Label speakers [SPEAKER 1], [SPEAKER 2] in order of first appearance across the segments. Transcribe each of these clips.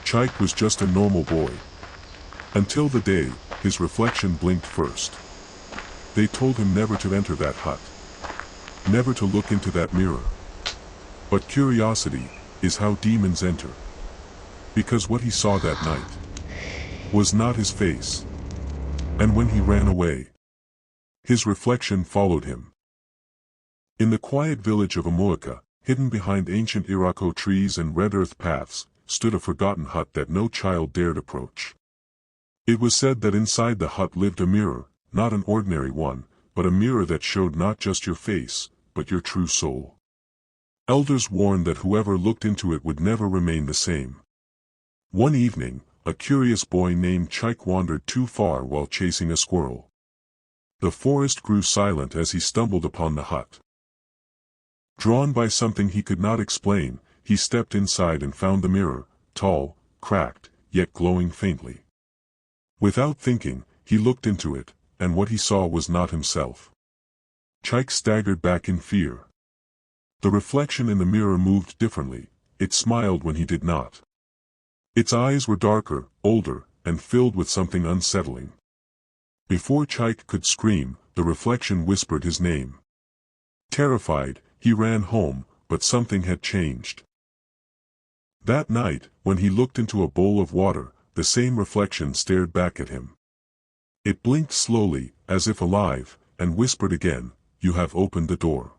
[SPEAKER 1] Chike was just a normal boy. Until the day his reflection blinked first. They told him never to enter that hut. Never to look into that mirror. But curiosity is how demons enter. Because what he saw that night was not his face. And when he ran away, his reflection followed him. In the quiet village of Amoaka, hidden behind ancient Irako trees and red earth paths, stood a forgotten hut that no child dared approach. It was said that inside the hut lived a mirror, not an ordinary one, but a mirror that showed not just your face, but your true soul. Elders warned that whoever looked into it would never remain the same. One evening, a curious boy named Chike wandered too far while chasing a squirrel. The forest grew silent as he stumbled upon the hut. Drawn by something he could not explain, he stepped inside and found the mirror, tall, cracked, yet glowing faintly. Without thinking, he looked into it, and what he saw was not himself. Chike staggered back in fear. The reflection in the mirror moved differently. It smiled when he did not. Its eyes were darker, older, and filled with something unsettling. Before Chike could scream, the reflection whispered his name. Terrified, he ran home, but something had changed. That night, when he looked into a bowl of water, the same reflection stared back at him. It blinked slowly, as if alive, and whispered again, "You have opened the door."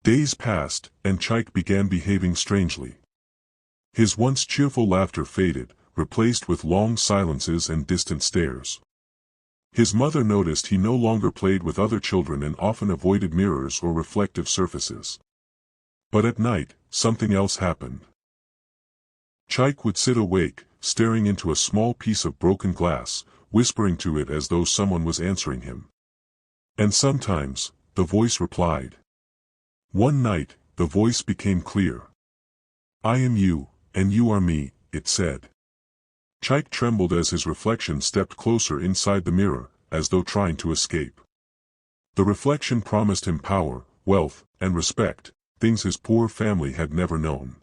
[SPEAKER 1] Days passed, and Chike began behaving strangely. His once cheerful laughter faded, replaced with long silences and distant stares. His mother noticed he no longer played with other children and often avoided mirrors or reflective surfaces. But at night, something else happened. Chike would sit awake, staring into a small piece of broken glass, whispering to it as though someone was answering him. And sometimes, the voice replied. One night, the voice became clear. "I am you, and you are me," it said. Chike trembled as his reflection stepped closer inside the mirror, as though trying to escape. The reflection promised him power, wealth, and respect, things his poor family had never known.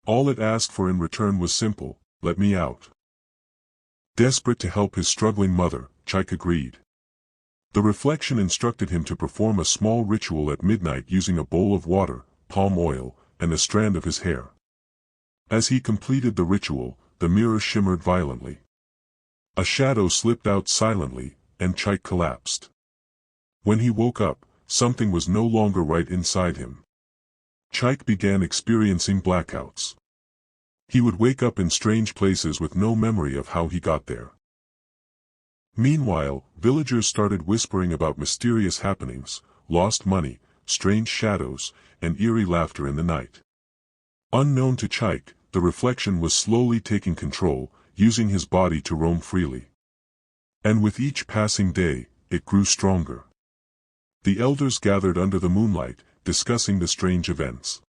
[SPEAKER 1] All it asked for in return was simple: "Let me out." Desperate to help his struggling mother, Chike agreed. The reflection instructed him to perform a small ritual at midnight using a bowl of water, palm oil, and a strand of his hair. As he completed the ritual, the mirror shimmered violently. A shadow slipped out silently, and Chike collapsed. When he woke up, something was no longer right inside him. Chike began experiencing blackouts. He would wake up in strange places with no memory of how he got there. Meanwhile, villagers started whispering about mysterious happenings, lost money, strange shadows, and eerie laughter in the night. Unknown to Chike, the reflection was slowly taking control, using his body to roam freely. And with each passing day, it grew stronger. The elders gathered under the moonlight, discussing the strange events.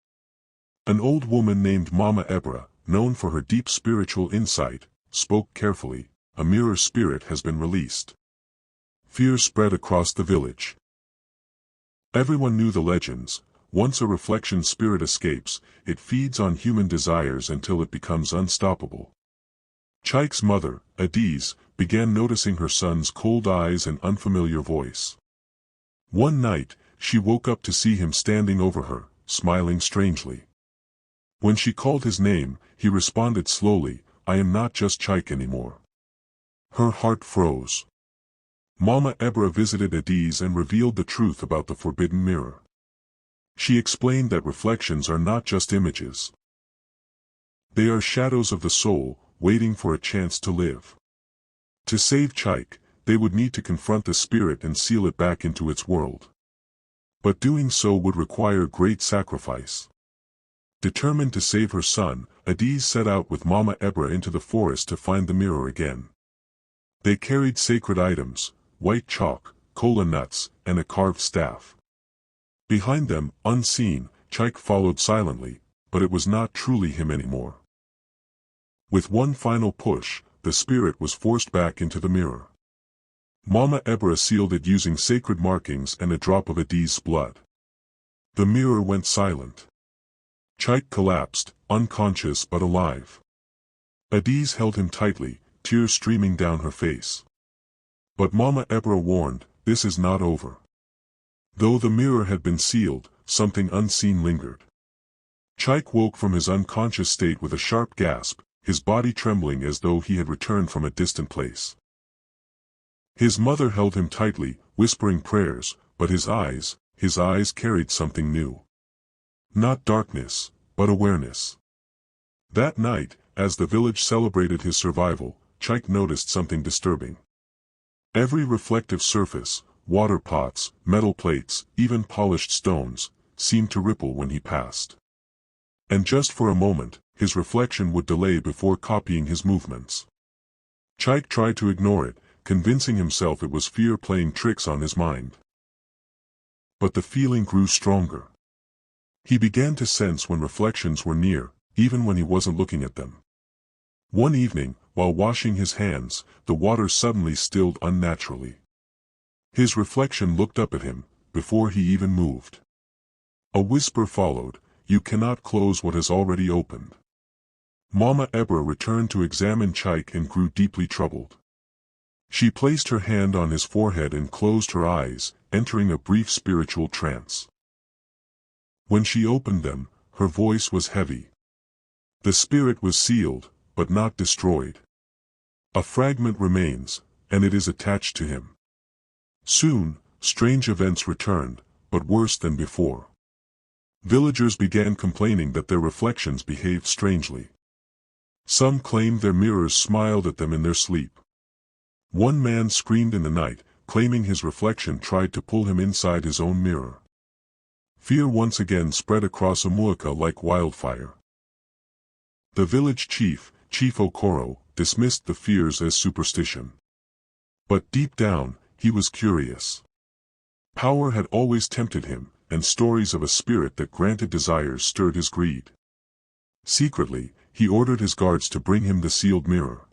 [SPEAKER 1] An old woman named Mama Ebra, known for her deep spiritual insight, spoke carefully. "A mirror spirit has been released." Fear spread across the village. Everyone knew the legends. Once a reflection spirit escapes, it feeds on human desires until it becomes unstoppable. Chike's mother, Adiz, began noticing her son's cold eyes and unfamiliar voice. One night, she woke up to see him standing over her, smiling strangely. When she called his name, he responded slowly, "I am not just Chike anymore." Her heart froze. Mama Ebra visited Adiz and revealed the truth about the forbidden mirror. She explained that reflections are not just images. They are shadows of the soul, waiting for a chance to live. To save Chike, they would need to confront the spirit and seal it back into its world. But doing so would require great sacrifice. Determined to save her son, Adiz set out with Mama Ebra into the forest to find the mirror again. They carried sacred items, white chalk, cola nuts, and a carved staff. Behind them, unseen, Chike followed silently, but it was not truly him anymore. With one final push, the spirit was forced back into the mirror. Mama Ebra sealed it using sacred markings and a drop of Adiz's blood. The mirror went silent. Chike collapsed, unconscious but alive. Adiz held him tightly, tears streaming down her face. But Mama Ebra warned, this is not over. Though the mirror had been sealed, something unseen lingered. Chike woke from his unconscious state with a sharp gasp, his body trembling as though he had returned from a distant place. His mother held him tightly, whispering prayers, but his eyes carried something new. Not darkness, but awareness. That night, as the village celebrated his survival, Chike noticed something disturbing. Every reflective surface, water pots, metal plates, even polished stones, seemed to ripple when he passed. And just for a moment, his reflection would delay before copying his movements. Chike tried to ignore it, convincing himself it was fear playing tricks on his mind. But the feeling grew stronger. He began to sense when reflections were near, even when he wasn't looking at them. One evening, while washing his hands, the water suddenly stilled unnaturally. His reflection looked up at him, before he even moved. A whisper followed, "You cannot close what has already opened." Mama Ebra returned to examine Chike and grew deeply troubled. She placed her hand on his forehead and closed her eyes, entering a brief spiritual trance. When she opened them, her voice was heavy. The spirit was sealed, but not destroyed. A fragment remains, and it is attached to him. Soon, strange events returned, but worse than before. Villagers began complaining that their reflections behaved strangely. Some claimed their mirrors smiled at them in their sleep. One man screamed in the night, claiming his reflection tried to pull him inside his own mirror. Fear once again spread across Umuaka like wildfire. The village chief, Chief Okoro, dismissed the fears as superstition. But deep down, he was curious. Power had always tempted him, and stories of a spirit that granted desires stirred his greed. Secretly, he ordered his guards to bring him the sealed mirror.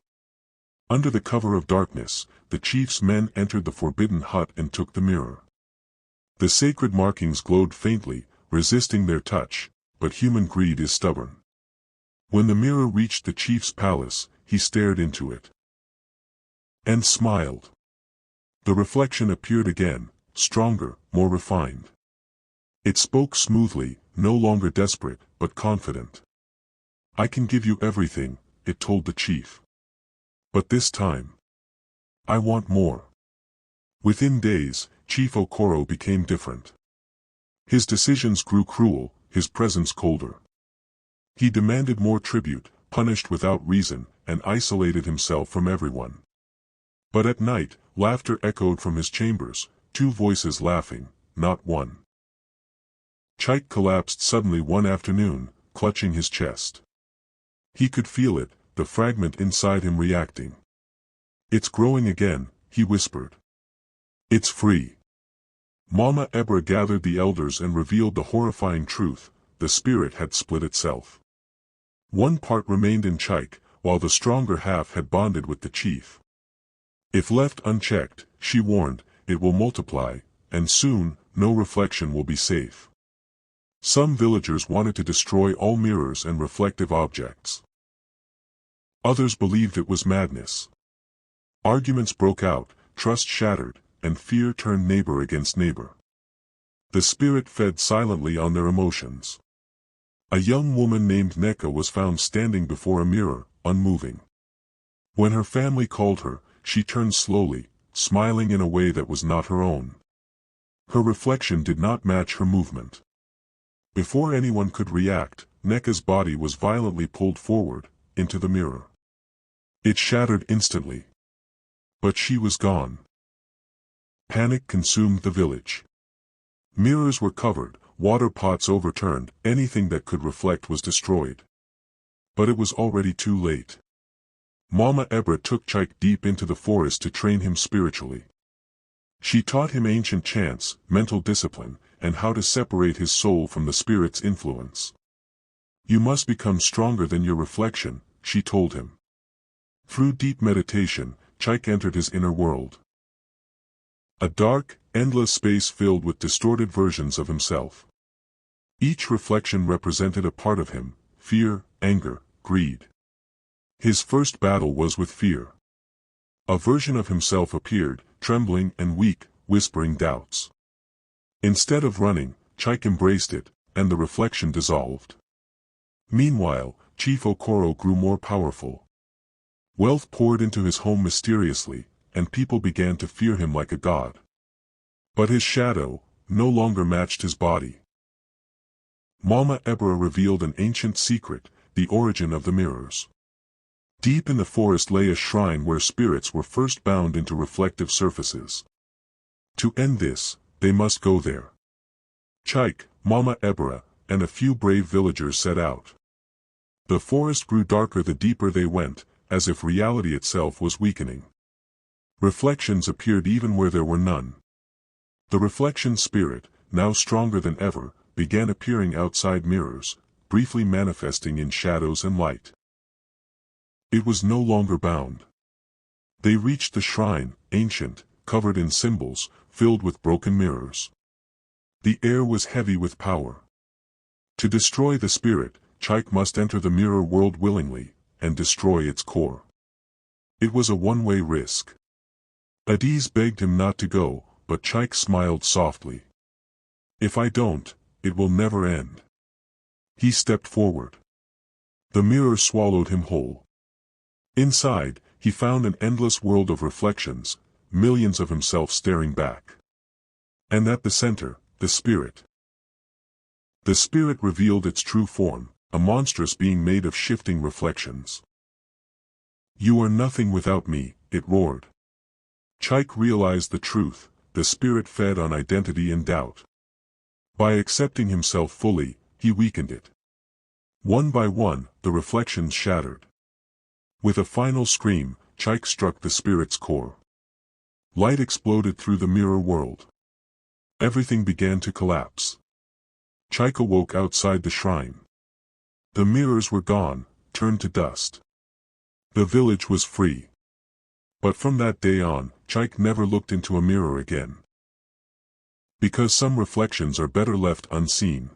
[SPEAKER 1] Under the cover of darkness, the chief's men entered the forbidden hut and took the mirror. The sacred markings glowed faintly, resisting their touch, but human greed is stubborn. When the mirror reached the chief's palace, he stared into it. And smiled. The reflection appeared again, stronger, more refined. It spoke smoothly, no longer desperate, but confident. "I can give you everything," it told the chief. "But this time, I want more." Within days, Chief Okoro became different. His decisions grew cruel, his presence colder. He demanded more tribute, punished without reason, and isolated himself from everyone. But at night, laughter echoed from his chambers, two voices laughing, not one. Chike collapsed suddenly one afternoon, clutching his chest. He could feel it, the fragment inside him reacting. "It's growing again," he whispered. "It's free." Mama Ebra gathered the elders and revealed the horrifying truth: the spirit had split itself. One part remained in Chike, while the stronger half had bonded with the chief. If left unchecked, she warned, it will multiply, and soon, no reflection will be safe. Some villagers wanted to destroy all mirrors and reflective objects. Others believed it was madness. Arguments broke out, trust shattered, and fear turned neighbor against neighbor. The spirit fed silently on their emotions. A young woman named Neka was found standing before a mirror, unmoving. When her family called her, she turned slowly, smiling in a way that was not her own. Her reflection did not match her movement. Before anyone could react, Neka's body was violently pulled forward, into the mirror. It shattered instantly. But she was gone. Panic consumed the village. Mirrors were covered, water pots overturned, anything that could reflect was destroyed. But it was already too late. Mama Ebra took Chike deep into the forest to train him spiritually. She taught him ancient chants, mental discipline, and how to separate his soul from the spirit's influence. "You must become stronger than your reflection," she told him. Through deep meditation, Chike entered his inner world. A dark, endless space filled with distorted versions of himself. Each reflection represented a part of him: fear, anger, greed. His first battle was with fear. A version of himself appeared, trembling and weak, whispering doubts. Instead of running, Chike embraced it, and the reflection dissolved. Meanwhile, Chief Okoro grew more powerful. Wealth poured into his home mysteriously, and people began to fear him like a god. But his shadow no longer matched his body. Mama Ebra revealed an ancient secret, the origin of the mirrors. Deep in the forest lay a shrine where spirits were first bound into reflective surfaces. To end this, they must go there. Chike, Mama Ebra, and a few brave villagers set out. The forest grew darker the deeper they went, as if reality itself was weakening. Reflections appeared even where there were none. The reflection spirit, now stronger than ever, began appearing outside mirrors, briefly manifesting in shadows and light. It was no longer bound. They reached the shrine, ancient, covered in symbols, filled with broken mirrors. The air was heavy with power. To destroy the spirit, Chike must enter the mirror world willingly, and destroy its core. It was a one-way risk. Adiz begged him not to go, but Chike smiled softly. If I don't, it will never end. He stepped forward. The mirror swallowed him whole. Inside, he found an endless world of reflections, millions of himself staring back. And at the center, the spirit. The spirit revealed its true form, a monstrous being made of shifting reflections. You are nothing without me, it roared. Chike realized the truth, the spirit fed on identity and doubt. By accepting himself fully, he weakened it. One by one, the reflections shattered. With a final scream, Chike struck the spirit's core. Light exploded through the mirror world. Everything began to collapse. Chike awoke outside the shrine. The mirrors were gone, turned to dust. The village was free. But from that day on, Chike never looked into a mirror again. Because some reflections are better left unseen.